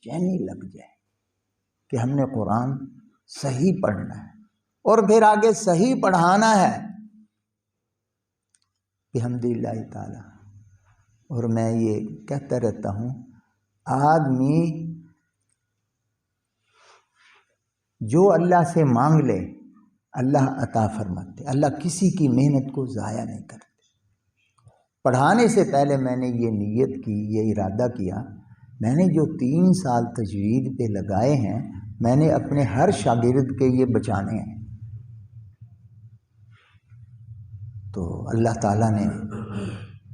چینی لگ جائے کہ ہم نے قرآن صحیح پڑھنا ہے اور پھر آگے صحیح پڑھانا ہے بحمدللہ تعالی۔ اور میں یہ کہتا رہتا ہوں، آدمی جو اللہ سے مانگ لے اللہ عطا فرماتے، اللہ کسی کی محنت کو ضائع نہیں کرتے۔ پڑھانے سے پہلے میں نے یہ نیت کی، یہ ارادہ کیا، میں نے جو 3 سال تجوید پہ لگائے ہیں میں نے اپنے ہر شاگرد کے یہ بچانے ہیں۔ تو اللہ تعالیٰ نے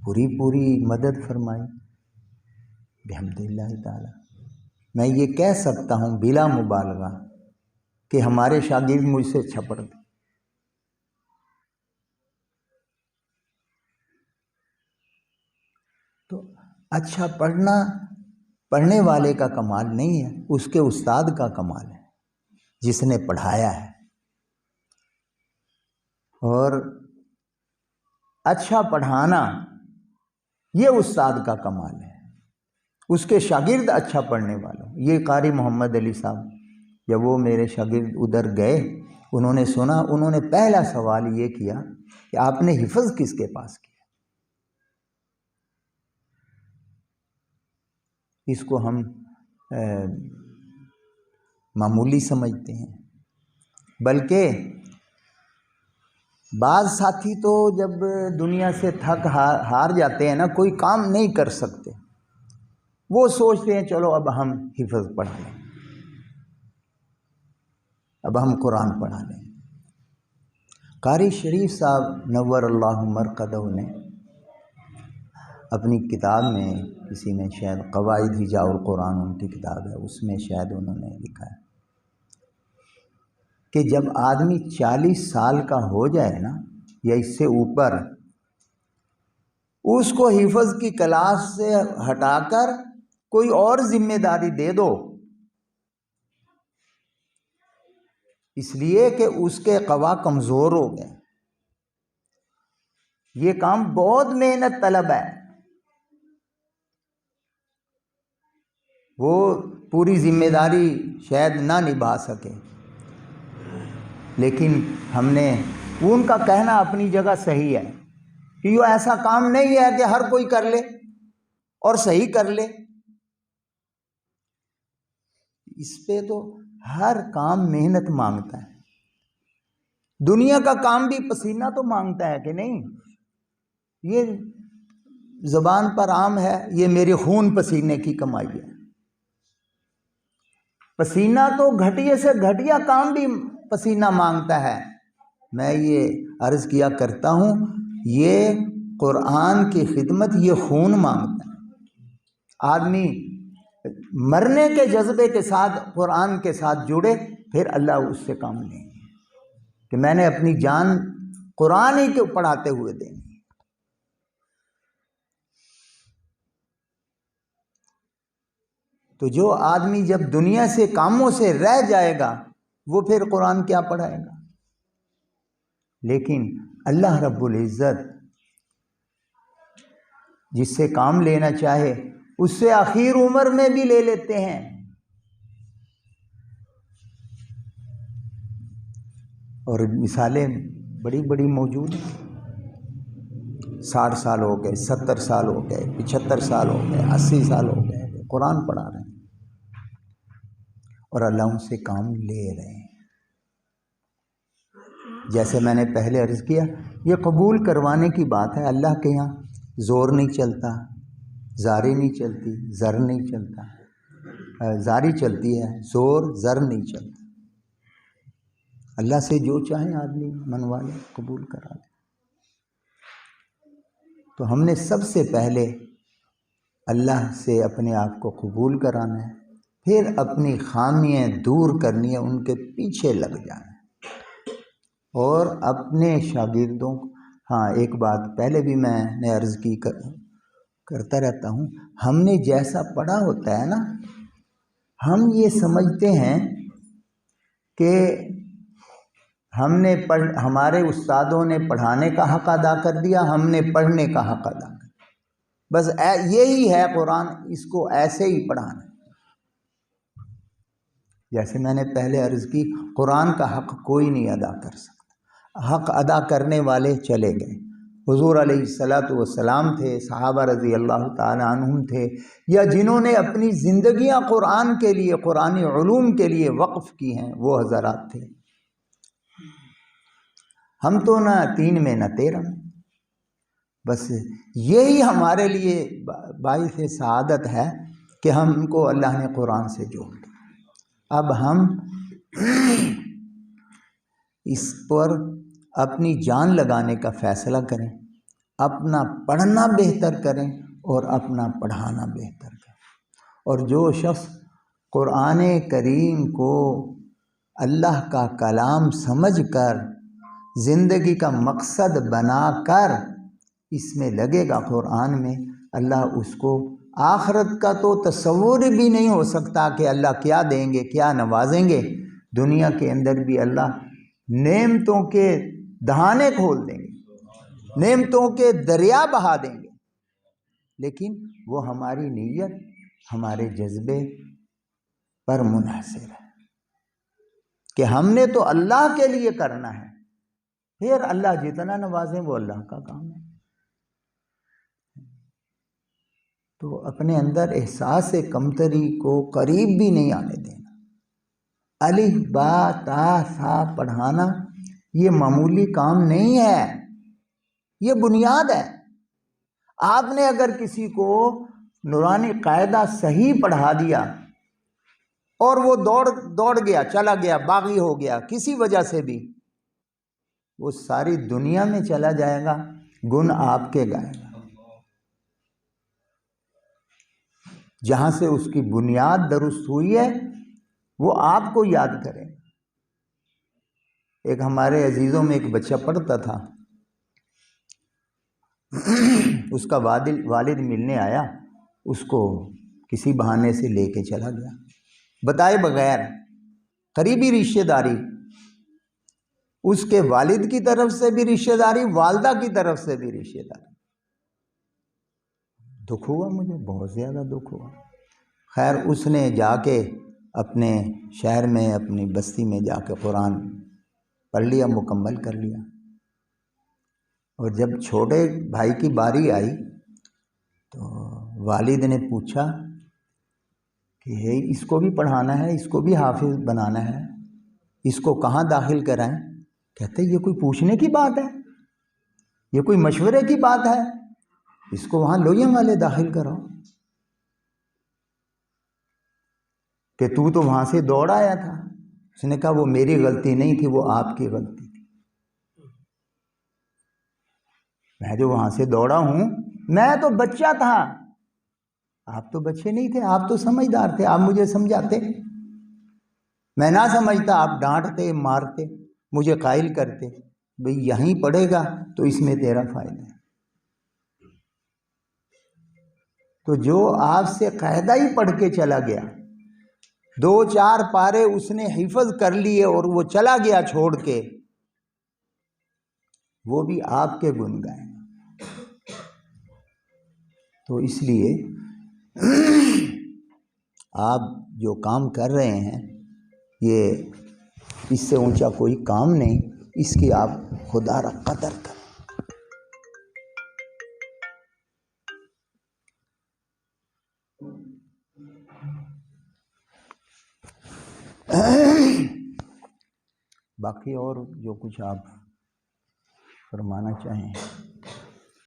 پوری مدد فرمائی بحمدللہ تعالی۔ میں یہ کہہ سکتا ہوں بلا مبالغہ کہ ہمارے شاگرد مجھ سے اچھا پڑھتے۔ تو اچھا پڑھنا پڑھنے والے کا کمال نہیں ہے، اس کے استاد کا کمال ہے جس نے پڑھایا ہے۔ اور اچھا پڑھانا یہ استاد کا کمال ہے، اس کے شاگرد اچھا پڑھنے والوں۔ یہ قاری محمد علی صاحب جب وہ میرے شاگرد ادھر گئے، انہوں نے سنا، انہوں نے پہلا سوال یہ کیا کہ آپ نے حفظ کس کے پاس کیا؟ اس کو ہم معمولی سمجھتے ہیں، بلکہ بعض ساتھی تو جب دنیا سے تھک ہار جاتے ہیں نا، کوئی کام نہیں کر سکتے، وہ سوچتے ہیں چلو اب ہم حفظ پڑھا لیں، اب ہم قرآن پڑھا لیں۔ قاری شریف صاحب نور اللہ مرقدہ نے اپنی کتاب میں، کسی نے شاید قواعد حجاء القرآن ان کی کتاب ہے، اس میں شاید انہوں نے لکھا ہے کہ جب آدمی 40 سال کا ہو جائے نا یا اس سے اوپر، اس کو حفظ کی کلاس سے ہٹا کر کوئی اور ذمہ داری دے دو، اس لیے کہ اس کے قوا کمزور ہو گئے۔ یہ کام بہت محنت طلب ہے، وہ پوری ذمہ داری شاید نہ نبھا سکے، لیکن ہم نے، وہ ان کا کہنا اپنی جگہ صحیح ہے کہ یہ ایسا کام نہیں ہے کہ ہر کوئی کر لے اور صحیح کر لے، اس پہ تو ہر کام محنت مانگتا ہے۔ دنیا کا کام بھی پسینہ تو مانگتا ہے کہ نہیں؟ یہ زبان پر عام ہے، یہ میرے خون پسینے کی کمائی ہے۔ پسینہ تو گھٹیا سے گھٹیا کام بھی پسینہ مانگتا ہے۔ میں یہ عرض کیا کرتا ہوں، یہ قرآن کی خدمت یہ خون مانگتا ہے۔ آدمی مرنے کے جذبے کے ساتھ قرآن کے ساتھ جڑے، پھر اللہ اس سے کام لیں گے کہ میں نے اپنی جان قرآن ہی کو پڑھاتے ہوئے دینی۔ تو جو آدمی جب دنیا سے کاموں سے رہ جائے گا وہ پھر قرآن کیا پڑھائے گا؟ لیکن اللہ رب العزت جس سے کام لینا چاہے اس سے آخر عمر میں بھی لے لیتے ہیں۔ اور مثالیں بڑی بڑی موجود ہیں، 60 سال ہو گئے، 70 سال ہو گئے، 75 سال ہو گئے، 80 سال ہو گئے، قرآن پڑھا رہے ہیں اور اللہ ان سے کام لے رہے ہیں۔ جیسے میں نے پہلے عرض کیا، یہ قبول کروانے کی بات ہے، اللہ کے یہاں زور نہیں چلتا، زاری نہیں چلتی، زر نہیں چلتا، زاری چلتی ہے، زور زر نہیں چلتا۔ اللہ سے جو چاہیں آدمی منوا لے، قبول کرا لے۔ تو ہم نے سب سے پہلے اللہ سے اپنے آپ کو قبول کرانا ہے، پھر اپنی خامیاں دور کرنی ہے، ان کے پیچھے لگ جانا ہے۔ اور اپنے شاگردوں، ہاں ایک بات پہلے بھی میں نے عرض کی کرتا رہتا ہوں، ہم نے جیسا پڑھا ہوتا ہے نا، ہم یہ سمجھتے ہیں کہ ہم نے ہمارے استادوں نے پڑھانے کا حق ادا کر دیا، ہم نے پڑھنے کا حق ادا کر دیا، بس یہی ہے قرآن، اس کو ایسے ہی پڑھانا ہے۔ جیسے میں نے پہلے عرض کی، قرآن کا حق کوئی نہیں ادا کر سکتا، حق ادا کرنے والے چلے گئے۔ حضور علیہ الصلاۃ والسلام تھے، صحابہ رضی اللہ تعالی عنہم تھے، یا جنہوں نے اپنی زندگیاں قرآن کے لیے، قرآنی علوم کے لیے وقف کی ہیں، وہ حضرات تھے۔ ہم تو نہ 3 میں نہ 13 میں، بس یہی ہمارے لیے باعث سعادت ہے کہ ہم کو اللہ نے قرآن سے جوڑ دیا۔ اب ہم اس پر اپنی جان لگانے کا فیصلہ کریں، اپنا پڑھنا بہتر کریں اور اپنا پڑھانا بہتر کریں۔ اور جو شخص قرآن کریم کو اللہ کا کلام سمجھ کر زندگی کا مقصد بنا کر اس میں لگے گا، قرآن میں، اللہ اس کو آخرت کا تو تصور بھی نہیں ہو سکتا کہ اللہ کیا دیں گے، کیا نوازیں گے۔ دنیا کے اندر بھی اللہ نعمتوں کے دہانے کھول دیں گے، نعمتوں کے دریا بہا دیں گے، لیکن وہ ہماری نیت، ہمارے جذبے پر منحصر ہے کہ ہم نے تو اللہ کے لیے کرنا ہے، پھر اللہ جتنا نوازیں وہ اللہ کا کام ہے۔ تو اپنے اندر احساس کمتری کو قریب بھی نہیں آنے دینا۔ الف با تا سا پڑھانا یہ معمولی کام نہیں ہے، یہ بنیاد ہے۔ آپ نے اگر کسی کو نورانی قاعدہ صحیح پڑھا دیا اور وہ دوڑ گیا، چلا گیا، باغی ہو گیا کسی وجہ سے بھی، وہ ساری دنیا میں چلا جائے گا، گن آپ کے گائے گا۔ جہاں سے اس کی بنیاد درست ہوئی ہے وہ آپ کو یاد کریں۔ ایک ہمارے عزیزوں میں ایک بچہ پڑھتا تھا، اس کا والد ملنے آیا، اس کو کسی بہانے سے لے کے چلا گیا، بتائے بغیر، قریبی رشتہ داری، اس کے والد کی طرف سے بھی رشتہ داری، والدہ کی طرف سے بھی رشتہ داری۔ دکھ ہوا، مجھے بہت زیادہ دکھ ہوا۔ خیر اس نے جا کے اپنے شہر میں، اپنی بستی میں جا کے قرآن پڑھ لیا، مکمل کر لیا۔ اور جب چھوٹے بھائی کی باری آئی تو والد نے پوچھا کہ اس کو بھی پڑھانا ہے، اس کو بھی حافظ بنانا ہے، اس کو کہاں داخل کرائیں؟ کہتے یہ کوئی پوچھنے کی بات ہے، یہ کوئی مشورے کی بات ہے، اس کو وہاں لوہیاں والے داخل کراؤ۔ کہ تو وہاں سے دوڑ آیا تھا۔ اس نے کہا وہ میری غلطی نہیں تھی، وہ آپ کی غلطی تھی۔ میں جو وہاں سے دوڑا ہوں، میں تو بچہ تھا، آپ تو بچے نہیں تھے، آپ تو سمجھدار تھے، آپ مجھے سمجھاتے، میں نہ سمجھتا آپ ڈانٹتے، مارتے، مجھے قائل کرتے، بھئی یہیں پڑھے گا تو اس میں تیرا فائدہ ہے۔ تو جو آپ سے قاعدہ ہی پڑھ کے چلا گیا، 2-4 پارے اس نے حفظ کر لیے اور وہ چلا گیا چھوڑ کے، وہ بھی آپ کے گن گائے۔ تو اس لیے آپ جو کام کر رہے ہیں یہ اس سے اونچا کوئی کام نہیں، اس کی آپ خدا را قدر کریں۔ باقی اور جو کچھ آپ فرمانا چاہیں۔